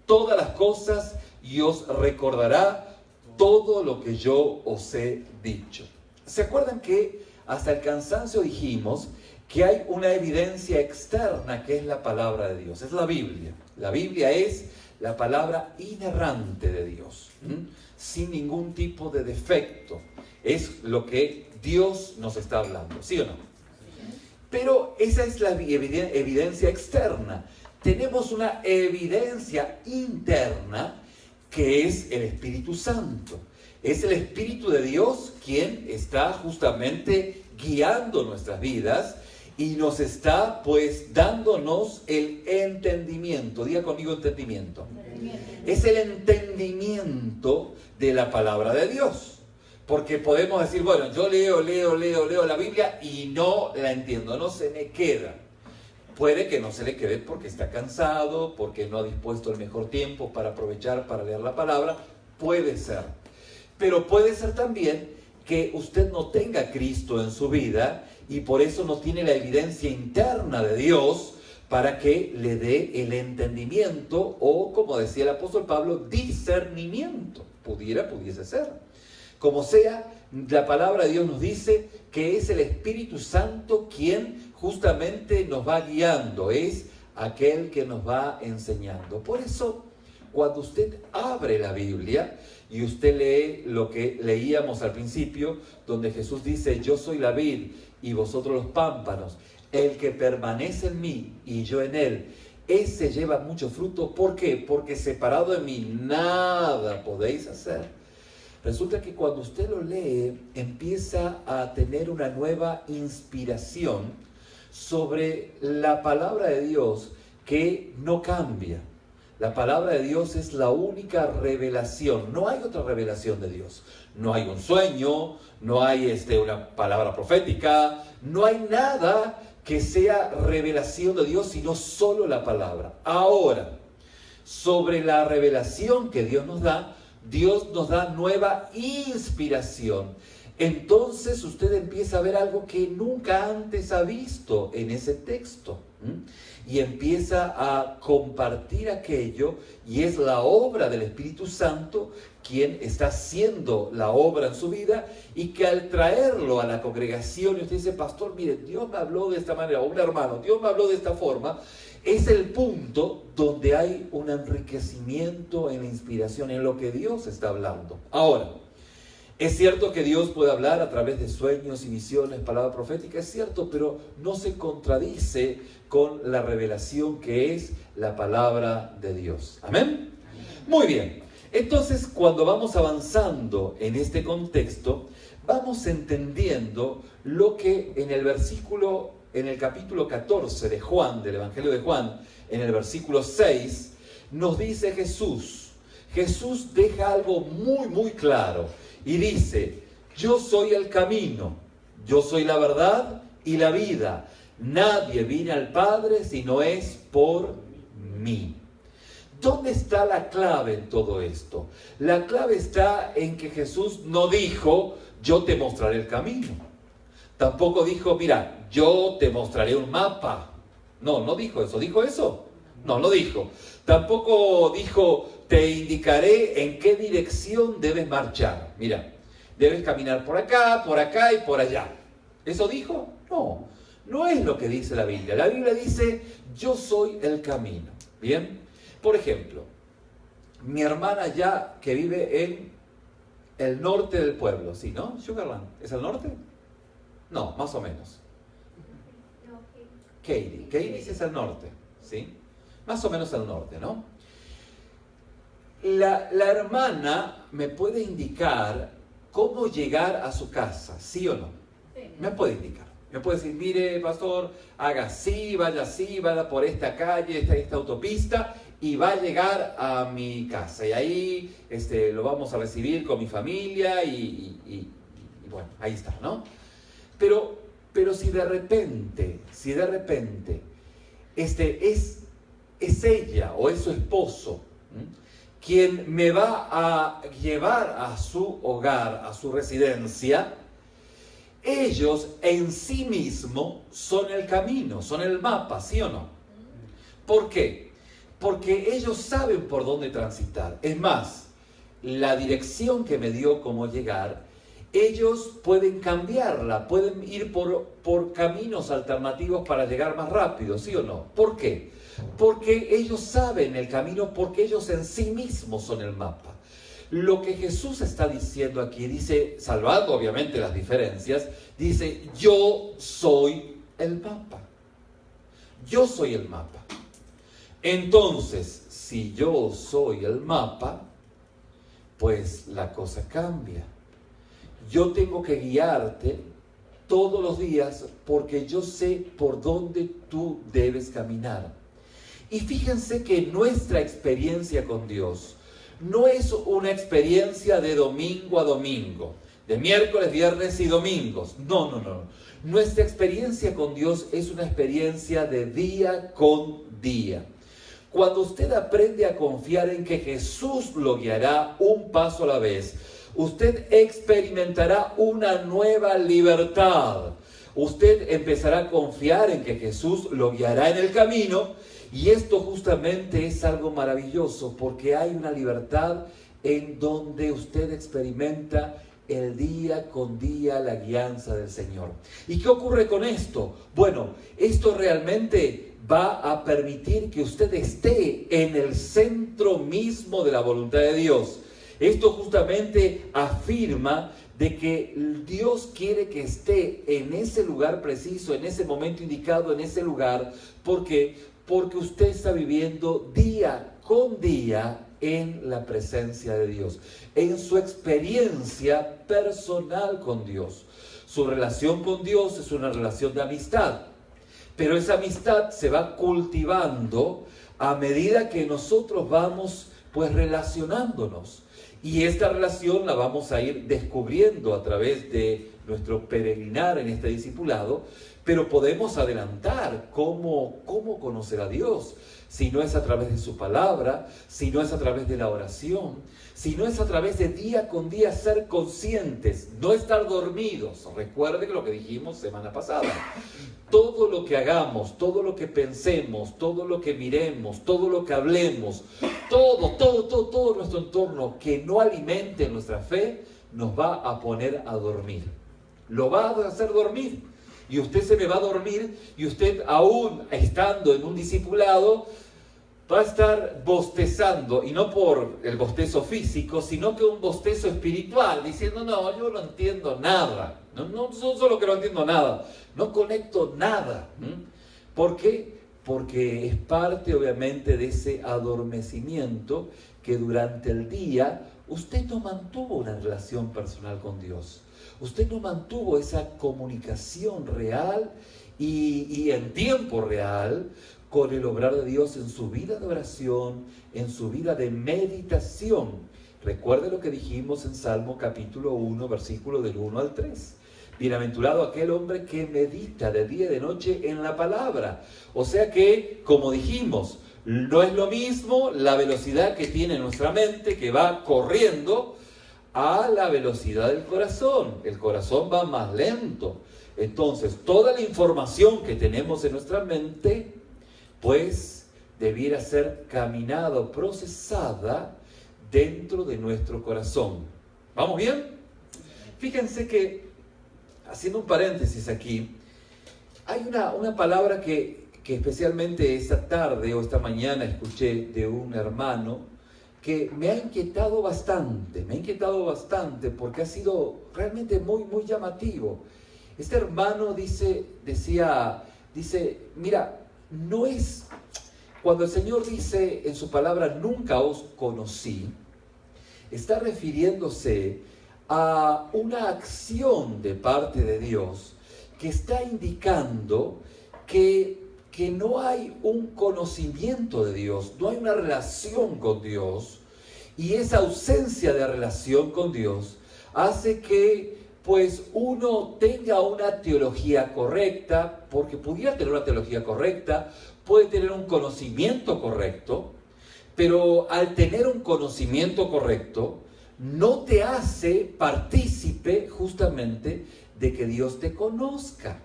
todas las cosas y os recordará todo lo que yo os he dicho. ¿Se acuerdan que hasta el cansancio dijimos que hay una evidencia externa que es la palabra de Dios? Es la Biblia. La Biblia es la palabra inerrante de Dios, sin ningún tipo de defecto. Es lo que Dios nos está hablando, ¿sí o no? Pero esa es la evidencia externa. Tenemos una evidencia interna que es el Espíritu Santo. Es el Espíritu de Dios quien está justamente guiando nuestras vidas y nos está pues dándonos el entendimiento. Diga conmigo entendimiento. Es el entendimiento de la palabra de Dios. Porque podemos decir, bueno, yo leo la Biblia y no la entiendo, no se me queda. Puede que no se le quede porque está cansado, porque no ha dispuesto el mejor tiempo para aprovechar para leer la palabra. Puede ser. Pero puede ser también que usted no tenga a Cristo en su vida y por eso no tiene la evidencia interna de Dios para que le dé el entendimiento o, como decía el apóstol Pablo, discernimiento. Pudiese ser. Como sea, la palabra de Dios nos dice que es el Espíritu Santo quien justamente nos va guiando, es aquel que nos va enseñando. Por eso, cuando usted abre la Biblia y usted lee lo que leíamos al principio, donde Jesús dice, yo soy la vid y vosotros los pámpanos, el que permanece en mí y yo en él, ese lleva mucho fruto. ¿Por qué? Porque separado de mí nada podéis hacer. Resulta que cuando usted lo lee, empieza a tener una nueva inspiración sobre la palabra de Dios que no cambia. La palabra de Dios es la única revelación. No hay otra revelación de Dios. No hay un sueño, no hay una palabra profética, no hay nada que sea revelación de Dios, sino solo la palabra. Ahora, sobre la revelación que Dios nos da nueva inspiración. Entonces usted empieza a ver algo que nunca antes ha visto en ese texto. Y empieza a compartir aquello, y es la obra del Espíritu Santo quien está haciendo la obra en su vida, y que al traerlo a la congregación, y usted dice, pastor, mire, Dios me habló de esta manera, o un hermano, Dios me habló de esta forma, es el punto donde hay un enriquecimiento en la inspiración, en lo que Dios está hablando. Ahora, es cierto que Dios puede hablar a través de sueños y visiones, palabra profética, es cierto, pero no se contradice con la revelación que es la palabra de Dios. ¿Amén? Muy bien. Entonces, cuando vamos avanzando en este contexto, vamos entendiendo lo que en el capítulo 14 de Juan, del Evangelio de Juan, en el versículo 6, nos dice Jesús. Jesús deja algo muy, muy claro. Y dice, yo soy el camino, yo soy la verdad y la vida. Nadie viene al Padre si no es por mí. ¿Dónde está la clave en todo esto? La clave está en que Jesús no dijo, yo te mostraré el camino. Tampoco dijo, mira, yo te mostraré un mapa. No dijo eso. ¿Dijo eso? No dijo. Tampoco dijo, te indicaré en qué dirección debes marchar. Mira, debes caminar por acá y por allá. ¿Eso dijo? No es lo que dice la Biblia. La Biblia dice, yo soy el camino. Bien, por ejemplo, mi hermana ya que vive en el norte del pueblo, ¿sí, no? Sugarland, ¿es el norte? No, más o menos. Katy es el norte, ¿sí? Más o menos al norte, ¿no? La hermana me puede indicar cómo llegar a su casa, ¿sí o no? Sí. Me puede indicar. Me puede decir, mire, pastor, haga así, vaya por esta calle, esta autopista, y va a llegar a mi casa. Y ahí lo vamos a recibir con mi familia y bueno, ahí está, ¿no? Pero si de repente es ella o es su esposo quien me va a llevar a su hogar, a su residencia, ellos en sí mismos son el camino, son el mapa, ¿sí o no? ¿Por qué? porque ellos saben por dónde transitar. Es más, la dirección que me dio cómo llegar, ellos pueden cambiarla, pueden ir por caminos alternativos para llegar más rápido, ¿sí o no? ¿Por qué? Porque ellos saben el camino, porque ellos en sí mismos son el mapa. Lo que Jesús está diciendo aquí, dice, salvando obviamente las diferencias, dice, yo soy el mapa. Yo soy el mapa. Entonces, si yo soy el mapa, pues la cosa cambia. Yo tengo que guiarte todos los días porque yo sé por dónde tú debes caminar. Y fíjense que nuestra experiencia con Dios no es una experiencia de domingo a domingo, de miércoles, viernes y domingos. No. Nuestra experiencia con Dios es una experiencia de día con día. Cuando usted aprende a confiar en que Jesús lo guiará un paso a la vez, usted experimentará una nueva libertad. Usted empezará a confiar en que Jesús lo guiará en el camino, y esto justamente es algo maravilloso porque hay una libertad en donde usted experimenta el día con día la guianza del Señor. ¿Y qué ocurre con esto? Bueno, esto realmente va a permitir que usted esté en el centro mismo de la voluntad de Dios. Esto justamente afirma de que Dios quiere que esté en ese lugar preciso, en ese momento indicado, en ese lugar, porque usted está viviendo día con día en la presencia de Dios, en su experiencia personal con Dios. Su relación con Dios es una relación de amistad, pero esa amistad se va cultivando a medida que nosotros vamos pues relacionándonos. Y esta relación la vamos a ir descubriendo a través de nuestro peregrinar en este discipulado, pero podemos adelantar cómo conocer a Dios, si no es a través de su palabra, si no es a través de la oración, si no es a través de día con día ser conscientes, no estar dormidos. Recuerde lo que dijimos semana pasada. Todo lo que hagamos, todo lo que pensemos, todo lo que miremos, todo lo que hablemos, todo nuestro entorno que no alimente nuestra fe, nos va a poner a dormir. Lo va a hacer dormir. Y usted se me va a dormir, y usted, aún estando en un discipulado, va a estar bostezando, y no por el bostezo físico, sino que un bostezo espiritual, diciendo, no, yo no entiendo nada. No solo que no entiendo nada, no conecto nada. ¿Por qué? Porque es parte, obviamente, de ese adormecimiento que durante el día usted no mantuvo una relación personal con Dios. Usted no mantuvo esa comunicación real y en tiempo real con el obrar de Dios en su vida de oración, en su vida de meditación. Recuerde lo que dijimos en Salmo capítulo 1, versículo del 1 al 3. Bienaventurado aquel hombre que medita de día y de noche en la palabra. O sea que, como dijimos, no es lo mismo la velocidad que tiene nuestra mente, que va corriendo, a la velocidad del corazón. El corazón va más lento. Entonces, toda la información que tenemos en nuestra mente, pues, debiera ser caminada o procesada dentro de nuestro corazón. ¿Vamos bien? Fíjense que, haciendo un paréntesis aquí, hay una palabra que especialmente esta tarde o esta mañana escuché de un hermano que me ha inquietado bastante porque ha sido realmente muy llamativo. Este hermano dice, mira, no es, cuando el Señor dice en su palabra, nunca os conocí, está refiriéndose a una acción de parte de Dios que está indicando que no hay un conocimiento de Dios, no hay una relación con Dios, y esa ausencia de relación con Dios hace que pues uno tenga una teología correcta, porque pudiera tener una teología correcta, puede tener un conocimiento correcto, pero al tener un conocimiento correcto, no te hace partícipe justamente de que Dios te conozca.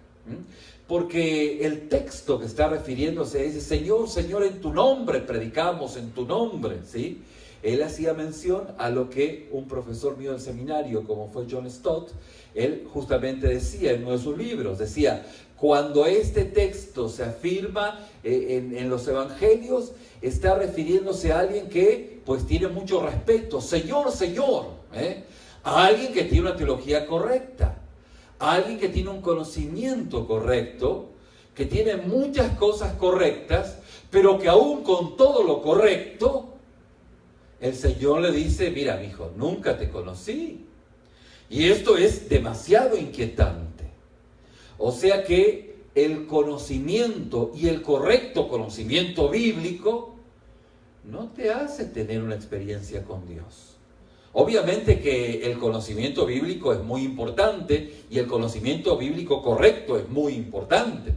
Porque el texto que está refiriéndose dice, Señor, Señor, en tu nombre predicamos, en tu nombre, ¿sí? Él hacía mención a lo que un profesor mío del seminario, como fue John Stott, él justamente decía en uno de sus libros, decía, cuando este texto se afirma en los evangelios, está refiriéndose a alguien que pues tiene mucho respeto, Señor, Señor, a alguien que tiene una teología correcta, a alguien que tiene un conocimiento correcto, que tiene muchas cosas correctas, pero que aún con todo lo correcto, el Señor le dice, mira, mijo, nunca te conocí. Y esto es demasiado inquietante. O sea que el conocimiento y el correcto conocimiento bíblico no te hace tener una experiencia con Dios. Obviamente que el conocimiento bíblico es muy importante y el conocimiento bíblico correcto es muy importante.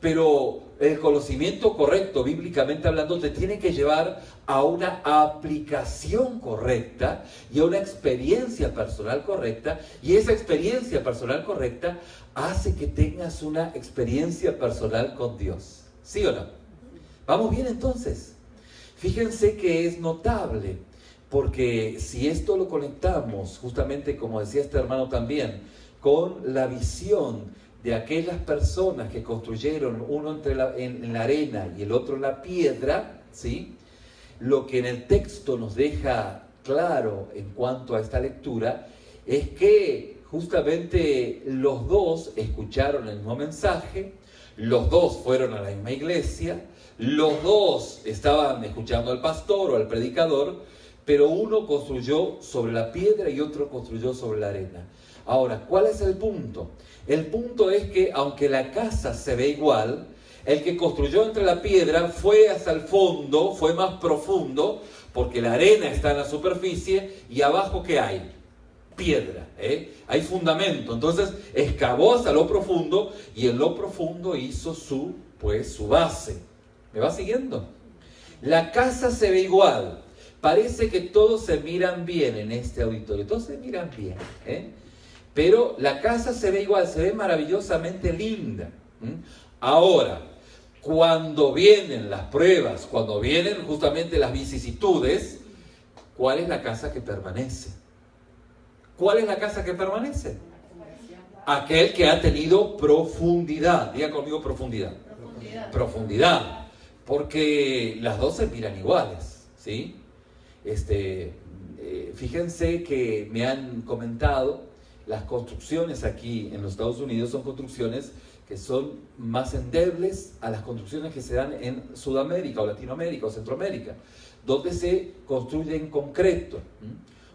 Pero el conocimiento correcto, bíblicamente hablando, te tiene que llevar a una aplicación correcta y a una experiencia personal correcta. Y esa experiencia personal correcta hace que tengas una experiencia personal con Dios. ¿Sí o no? ¿Vamos bien entonces? Fíjense que es notable, porque si esto lo conectamos, justamente como decía este hermano también, con la visión de aquellas personas que construyeron uno en la arena y el otro en la piedra, ¿sí? Lo que en el texto nos deja claro en cuanto a esta lectura es que justamente los dos escucharon el mismo mensaje, los dos fueron a la misma iglesia, los dos estaban escuchando al pastor o al predicador, pero uno construyó sobre la piedra y otro construyó sobre la arena. Ahora, ¿cuál es el punto? El punto es que aunque la casa se ve igual, el que construyó entre la piedra fue hasta el fondo, fue más profundo, porque la arena está en la superficie y abajo ¿qué hay? Piedra, hay fundamento. Entonces excavó hasta lo profundo y en lo profundo hizo su base. ¿Me va siguiendo? La casa se ve igual. Parece que todos se miran bien en este auditorio, todos se miran bien, pero la casa se ve igual, se ve maravillosamente linda. Ahora, cuando vienen las pruebas, cuando vienen justamente las vicisitudes, ¿cuál es la casa que permanece? ¿Cuál es la casa que permanece? Aquel que ha tenido profundidad. Diga conmigo profundidad. Profundidad. Porque las dos se miran iguales, ¿sí? Fíjense que me han comentado, las construcciones aquí en los Estados Unidos son construcciones que son más endebles a las construcciones que se dan en Sudamérica o Latinoamérica o Centroamérica, donde se construye en concreto.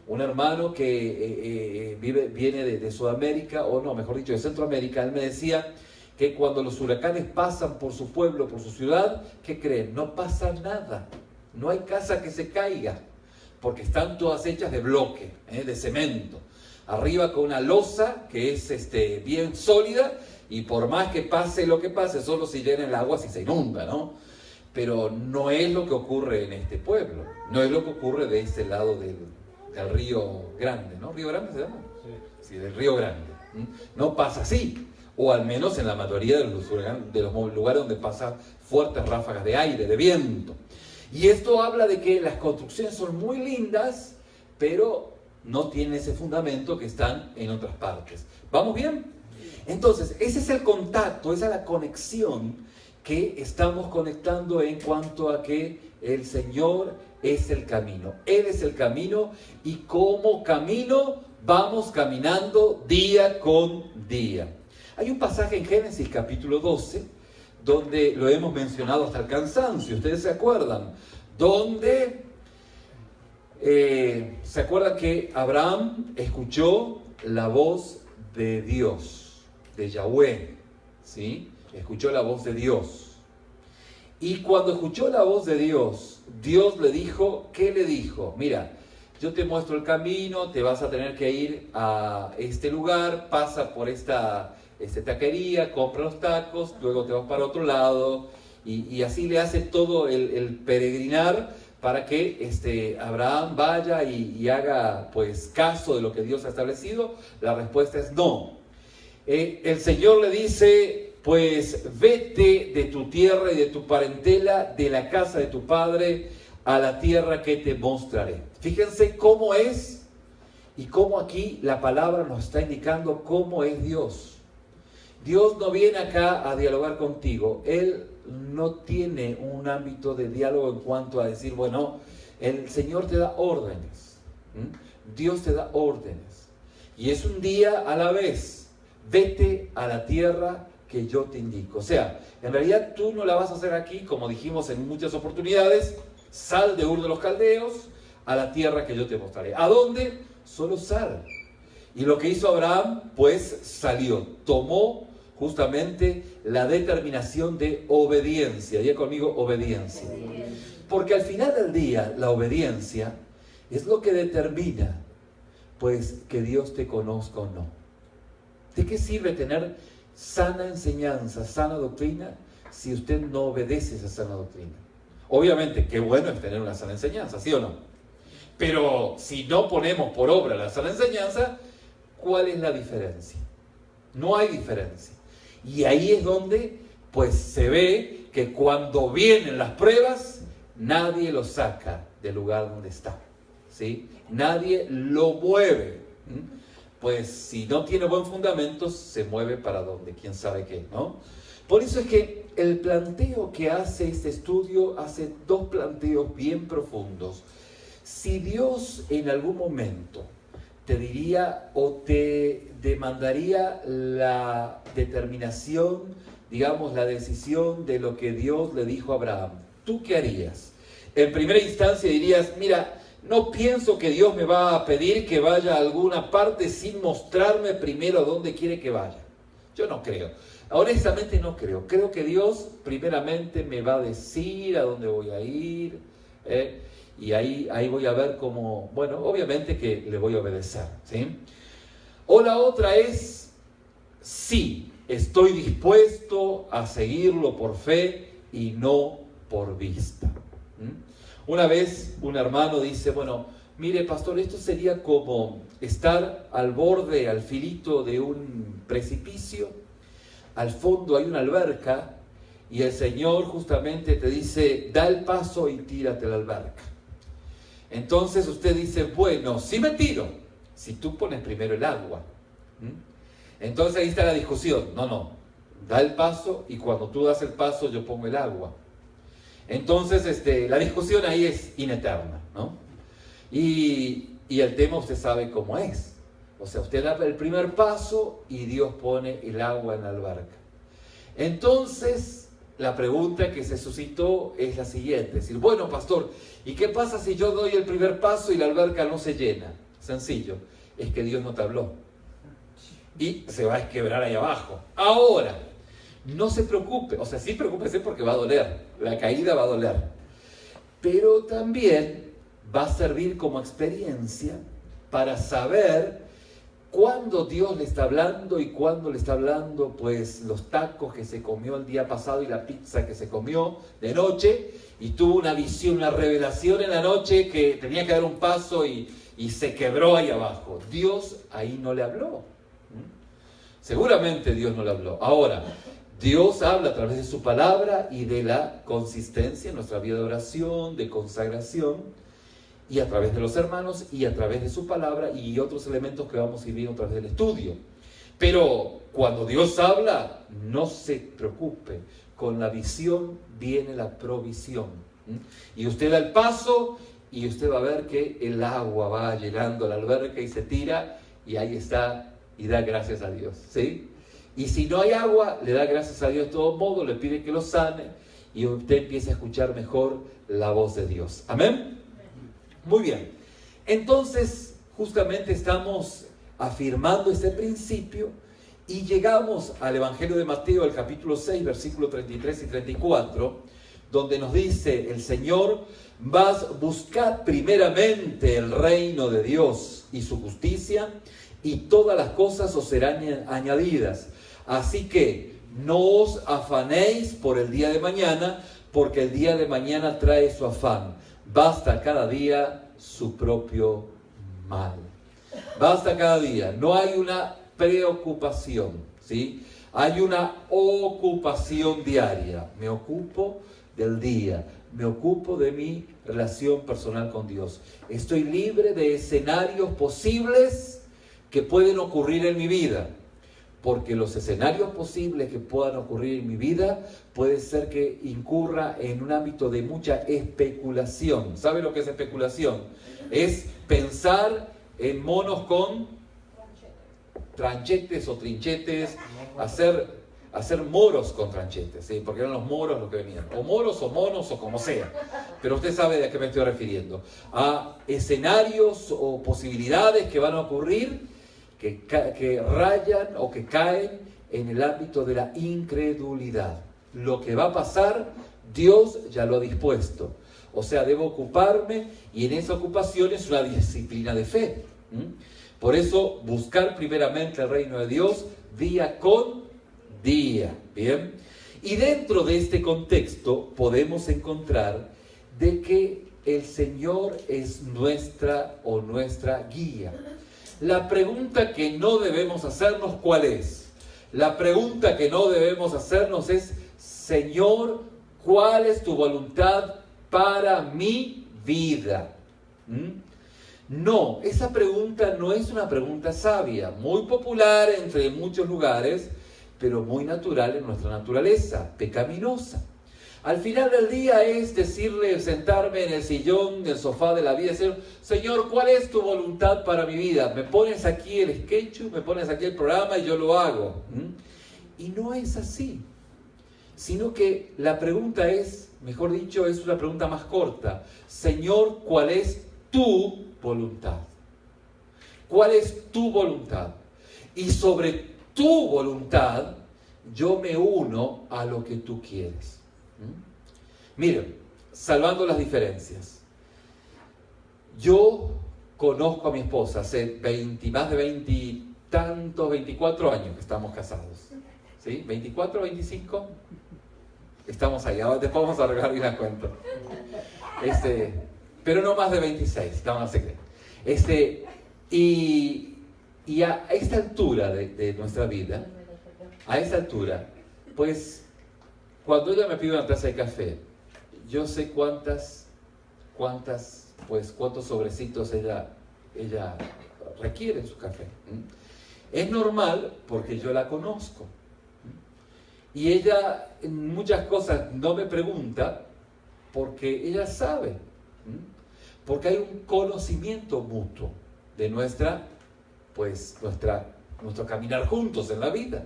Un hermano que viene de Sudamérica, o no, mejor dicho, de Centroamérica, él me decía que cuando los huracanes pasan por su pueblo, por su ciudad, ¿qué creen? No pasa nada, no hay casa que se caiga, porque están todas hechas de bloque, de cemento. Arriba con una losa que es bien sólida y por más que pase lo que pase, solo se llena el agua si se inunda, ¿no? Pero no es lo que ocurre en este pueblo, no es lo que ocurre de este lado del Río Grande, ¿no? ¿Río Grande se llama? Sí, del Río Grande. No pasa así, o al menos en la mayoría de los lugares donde pasan fuertes ráfagas de aire, de viento. Y esto habla de que las construcciones son muy lindas, pero no tienen ese fundamento que están en otras partes. ¿Vamos bien? Entonces, ese es el contacto, esa es la conexión que estamos conectando en cuanto a que el Señor es el camino. Él es el camino y como camino vamos caminando día con día. Hay un pasaje en Génesis capítulo 12, donde lo hemos mencionado hasta el cansancio, ustedes se acuerdan, donde se acuerdan que Abraham escuchó la voz de Dios, de Yahweh, ¿sí? Escuchó la voz de Dios. Y cuando escuchó la voz de Dios, Dios le dijo, ¿qué le dijo? Mira, yo te muestro el camino, te vas a tener que ir a este lugar, pasa por esta taquería, compra los tacos, luego te vas para otro lado, y así le hace todo el peregrinar para que Abraham vaya y haga pues caso de lo que Dios ha establecido. La respuesta es no. El Señor le dice, pues vete de tu tierra y de tu parentela, de la casa de tu padre, a la tierra que te mostraré. Fíjense cómo es y cómo aquí la palabra nos está indicando cómo es Dios. Dios no viene acá a dialogar contigo. Él no tiene un ámbito de diálogo en cuanto a decir, bueno, el Señor te da órdenes. Dios te da órdenes. Y es un día a la vez. Vete a la tierra que yo te indico. O sea, en realidad tú no la vas a hacer aquí, como dijimos en muchas oportunidades. Sal de Ur de los Caldeos a la tierra que yo te mostraré. ¿A dónde? Solo sal. Y lo que hizo Abraham, pues salió. Tomó justamente la determinación de obediencia. Diga conmigo, obediencia. Porque al final del día, la obediencia es lo que determina, pues, que Dios te conozca o no. ¿De qué sirve tener sana enseñanza, sana doctrina, si usted no obedece esa sana doctrina? Obviamente, qué bueno es tener una sana enseñanza, ¿sí o no? Pero si no ponemos por obra la sana enseñanza, ¿cuál es la diferencia? No hay diferencia. Y ahí es donde, pues, se ve que cuando vienen las pruebas, nadie lo saca del lugar donde está, ¿sí? Nadie lo mueve. Pues si no tiene buen fundamento, se mueve para donde, quién sabe qué, ¿no? Por eso es que el planteo que hace este estudio hace dos planteos bien profundos. Si Dios en algún momento te diría o te demandaría la determinación, digamos, la decisión de lo que Dios le dijo a Abraham, ¿tú qué harías? En primera instancia dirías, mira, no pienso que Dios me va a pedir que vaya a alguna parte sin mostrarme primero a dónde quiere que vaya. Yo no creo. Honestamente no creo. Creo que Dios primeramente me va a decir a dónde voy a ir. Y ahí voy a ver cómo, bueno, obviamente que le voy a obedecer, ¿sí? O la otra es, sí, estoy dispuesto a seguirlo por fe y no por vista. Una vez un hermano dice, bueno, mire pastor, esto sería como estar al borde, al filito de un precipicio, al fondo hay una alberca y el Señor justamente te dice, da el paso y tírate a la alberca. Entonces usted dice, bueno, sí me tiro, si tú pones primero el agua. Entonces ahí está la discusión. No, da el paso y cuando tú das el paso yo pongo el agua. Entonces la discusión ahí es ineterna, ¿no? Y el tema usted sabe cómo es. O sea, usted da el primer paso y Dios pone el agua en la alberca. Entonces, la pregunta que se suscitó es la siguiente. Es decir, bueno, pastor, ¿y qué pasa si yo doy el primer paso y la alberca no se llena? Sencillo, es que Dios no te habló. Y se va a quebrar ahí abajo. Ahora, no se preocupe, o sea, sí preocúpese porque va a doler, la caída va a doler. Pero también va a servir como experiencia para saber cuándo Dios le está hablando y cuándo le está hablando, pues, los tacos que se comió el día pasado y la pizza que se comió de noche y tuvo una visión, una revelación en la noche que tenía que dar un paso y se quebró ahí abajo. Dios ahí no le habló. Seguramente Dios no le habló. Ahora, Dios habla a través de su palabra y de la consistencia en nuestra vida de oración, de consagración, y a través de los hermanos y a través de su palabra y otros elementos que vamos a ir viendo a través del estudio. Pero cuando Dios habla, no se preocupe, con la visión viene la provisión. Y usted da el paso y usted va a ver que el agua va llegando a la alberca y se tira y ahí está y da gracias a Dios, ¿sí? Y si no hay agua, le da gracias a Dios de todo modo, le pide que lo sane y usted empiece a escuchar mejor la voz de Dios. ¿Amén? Muy bien. Entonces, justamente estamos afirmando este principio y llegamos al Evangelio de Mateo, el capítulo 6, versículos 33 y 34, donde nos dice el Señor, buscad primeramente el reino de Dios y su justicia, y todas las cosas os serán añadidas. Así que no os afanéis por el día de mañana, porque el día de mañana trae su afán. Basta cada día su propio mal. Basta cada día. No hay una preocupación, ¿sí? Hay una ocupación diaria. Me ocupo del día, me ocupo de mi relación personal con Dios. Estoy libre de escenarios posibles que pueden ocurrir en mi vida. Porque los escenarios posibles que puedan ocurrir en mi vida puede ser que incurra en un ámbito de mucha especulación. ¿Sabe lo que es especulación? Es pensar en monos con tranchetes o trinchetes, hacer moros con tranchetes, ¿sí? Porque eran los moros los que venían. O moros o monos o como sea. Pero usted sabe de a qué me estoy refiriendo. A escenarios o posibilidades que van a ocurrir que rayan o que caen en el ámbito de la incredulidad. Lo que va a pasar, Dios ya lo ha dispuesto. O sea, debo ocuparme, y en esa ocupación es una disciplina de fe. Por eso, buscar primeramente el reino de Dios día con día. ¿Bien? Y dentro de este contexto podemos encontrar de que el Señor es nuestra guía. La pregunta que no debemos hacernos, ¿cuál es? La pregunta que no debemos hacernos es: Señor, ¿cuál es tu voluntad para mi vida? No, esa pregunta no es una pregunta sabia, muy popular entre muchos lugares, pero muy natural en nuestra naturaleza, pecaminosa. Al final del día es decirle, sentarme en el sillón del sofá de la vida y decir: Señor, ¿cuál es tu voluntad para mi vida? Me pones aquí el sketch, me pones aquí el programa y yo lo hago. Y no es así, sino que la pregunta es, mejor dicho, es una pregunta más corta. Señor, ¿cuál es tu voluntad? ¿Cuál es tu voluntad? Y sobre tu voluntad, yo me uno a lo que tú quieres. Miren, salvando las diferencias, yo conozco a mi esposa hace más de 24 años que estamos casados, ¿sí? 24, 25, estamos ahí, ahora después vamos a arreglar bien la cuenta, pero no más de 26, no sé qué. Y a esta altura de nuestra vida, a esta altura, pues, cuando ella me pide una taza de café, yo sé cuántos sobrecitos ella requiere en su café. Es normal porque yo la conozco. Y ella en muchas cosas no me pregunta porque ella sabe. Porque hay un conocimiento mutuo de nuestro caminar juntos en la vida.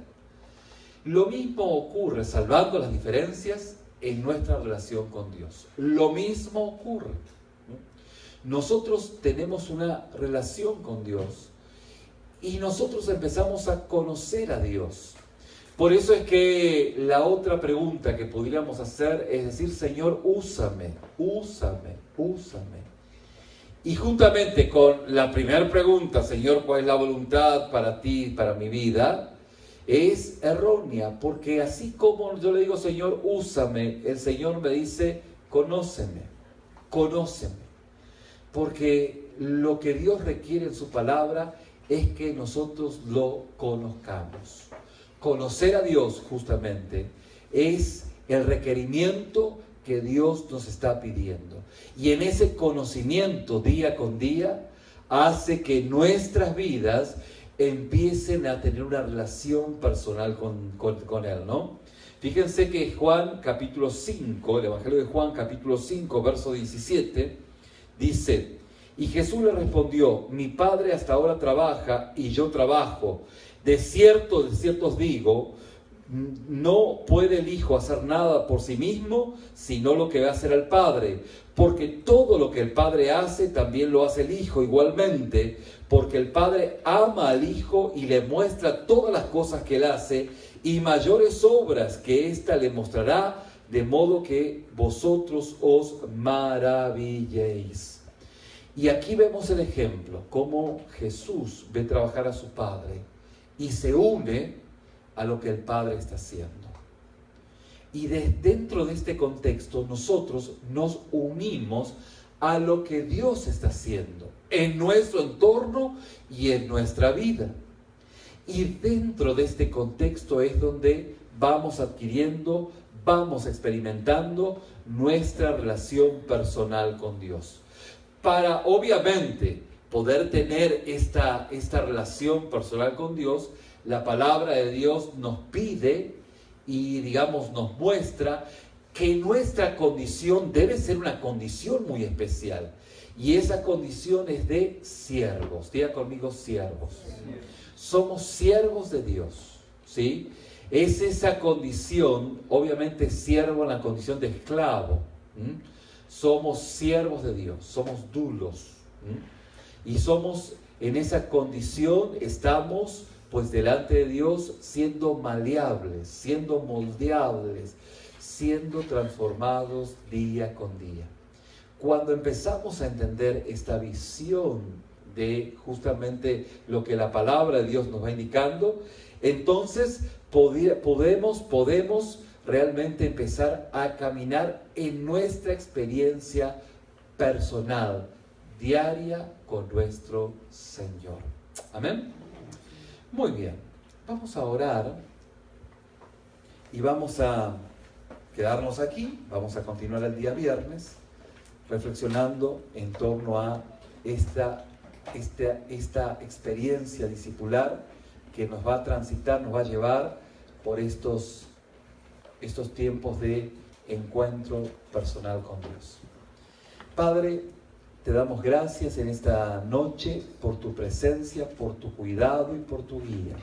Lo mismo ocurre, salvando las diferencias, en nuestra relación con Dios. Lo mismo ocurre. Nosotros tenemos una relación con Dios y nosotros empezamos a conocer a Dios. Por eso es que la otra pregunta que podríamos hacer es decir: Señor, úsame. Y juntamente con la primera pregunta, Señor, ¿cuál es la voluntad para ti y para mi vida?, es errónea, porque así como yo le digo: Señor, úsame, el Señor me dice: conóceme. Porque lo que Dios requiere en su palabra es que nosotros lo conozcamos. Conocer a Dios, justamente, es el requerimiento que Dios nos está pidiendo. Y en ese conocimiento, día con día, hace que nuestras vidas empiecen a tener una relación personal con Él, ¿no? Fíjense que Juan capítulo 5, el Evangelio de Juan capítulo 5, verso 17, dice: y Jesús le respondió: mi Padre hasta ahora trabaja y yo trabajo. De cierto os digo, no puede el Hijo hacer nada por sí mismo, sino lo que va a hacer el Padre. Porque todo lo que el Padre hace, también lo hace el Hijo igualmente, porque el Padre ama al Hijo y le muestra todas las cosas que Él hace, y mayores obras que ésta le mostrará, de modo que vosotros os maravilléis. Y aquí vemos el ejemplo, cómo Jesús ve trabajar a su Padre y se une a lo que el Padre está haciendo. Y dentro de este contexto nosotros nos unimos a lo que Dios está haciendo en nuestro entorno y en nuestra vida. Y dentro de este contexto es donde vamos adquiriendo, vamos experimentando nuestra relación personal con Dios. Para, obviamente, poder tener esta relación personal con Dios, la palabra de Dios nos pide y, digamos, nos muestra que nuestra condición debe ser una condición muy especial. Y esa condición es de siervos. Diga conmigo, siervos. Somos siervos de Dios, ¿sí? Es esa condición, obviamente siervo en la condición de esclavo. Somos siervos de Dios, somos dulos. Y somos en esa condición, estamos pues delante de Dios siendo maleables, siendo moldeables, siendo transformados día con día. Cuando empezamos a entender esta visión de justamente lo que la palabra de Dios nos va indicando, entonces podemos realmente empezar a caminar en nuestra experiencia personal, diaria con nuestro Señor. Amén. Muy bien, vamos a orar y vamos a quedarnos aquí, vamos a continuar el día viernes reflexionando en torno a esta experiencia discipular que nos va a transitar, nos va a llevar por estos tiempos de encuentro personal con Dios. Padre, te damos gracias en esta noche por tu presencia, por tu cuidado y por tu guía.